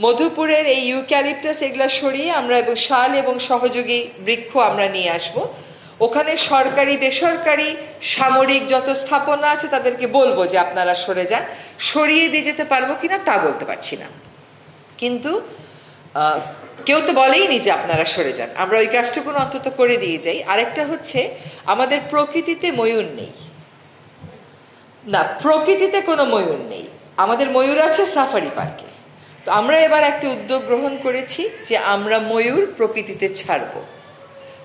মধুপুরের এই ইউক্যালিপটাস এগুলা সরিয়ে আমরা এবং শাল এবং সহযোগী বৃক্ষ আমরা নিয়ে আসব। ওখানে সরকারি বেসরকারি সামরিক যত স্থাপনা আছে তাদেরকে বলবো যে আপনারা সরে যান। সরিয়ে দিয়ে যেতে পারবো কিনা তা বলতে পারছি না, কিন্তু কেউ তো বলেইনি যে আপনারা সরে যান, আমরা ওই কাজটুকু অন্তত করে দিয়ে যাই। আরেকটা হচ্ছে, আমাদের প্রকৃতিতে ময়ূর নেই, না প্রকৃতিতে কোনো ময়ূর নেই, আমাদের ময়ূর আছে সাফারি পার্কে। তো আমরা এবার একটা উদ্যোগ গ্রহণ করেছি যে আমরা ময়ূর প্রকৃতিতে ছাড়বো,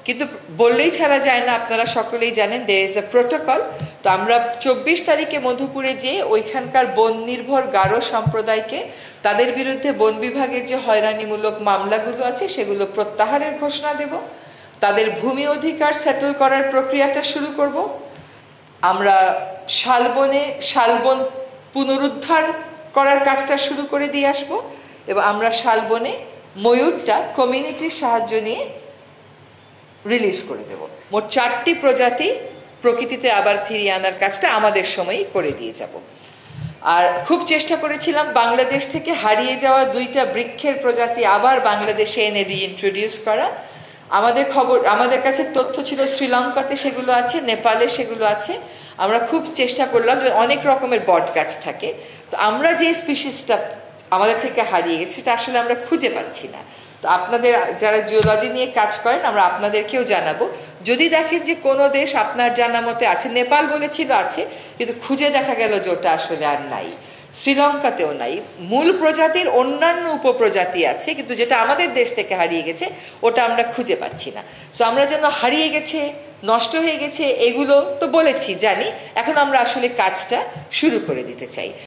কিন্তু বললেই ছাড়া যায় না, আপনারা সকলেই জানেন there is a protocol। তো আমরা 24 তারিখে মধুপুরে যেয়ে ওইখানকার বন নির্ভর গারো সম্প্রদায়কে তাদের বিরুদ্ধে বন বিভাগের যে হয়রানিমূলক মামলাগুলো আছে সেগুলো প্রত্যাহারের ঘোষণা দেব, তাদের ভূমি অধিকার সেটেল করার প্রক্রিয়াটা শুরু করব। আমরা শালবন পুনরুদ্ধার করার কাজটা শুরু করে দিয়ে আসবো, এবং আমরা শালবনে ময়ূরটা কমিউনিটির সাহায্য নিয়ে রিলিজ করে দেব। মোট 4টি প্রজাতি প্রকৃতিতে আবার ফিরিয়ে আনার কাজটা আমাদের সময়ই করে দিয়ে যাব। আর খুব চেষ্টা করেছিলাম বাংলাদেশ থেকে হারিয়ে যাওয়া 2টা বৃক্ষের প্রজাতি আবার বাংলাদেশে এনে রিইন্ট্রোডিউস করা। আমাদের কাছে তথ্য ছিল শ্রীলঙ্কাতে সেগুলো আছে, নেপালে সেগুলো আছে। আমরা খুব চেষ্টা করলাম, অনেক রকমের বট গাছ থাকে, তো আমরা যে স্পিসিসটা আমাদের থেকে হারিয়ে গেছে সেটা আসলে আমরা খুঁজে পাচ্ছি না। তো আপনাদের যারা জিওলজি নিয়ে কাজ করেন আমরা আপনাদেরকেও জানাবো, যদি দেখেন যে কোনো দেশ আপনার জানা মতে আছে, নেপাল বলেছিল আছে, কিন্তু খুঁজে দেখা গেল যে ওটা আসলে আর নাই, শ্রীলঙ্কাতেও নাই। মূল প্রজাতির অন্যান্য উপপ্রজাতি আছে, কিন্তু যেটা আমাদের দেশ থেকে হারিয়ে গেছে ওটা আমরা খুঁজে পাচ্ছি না। সো আমরা যেন হারিয়ে গেছে, নষ্ট হয়ে গেছে এগুলো তো বলেছি, জানি, এখন আমরা আসলে কাজটা শুরু করে দিতে চাই।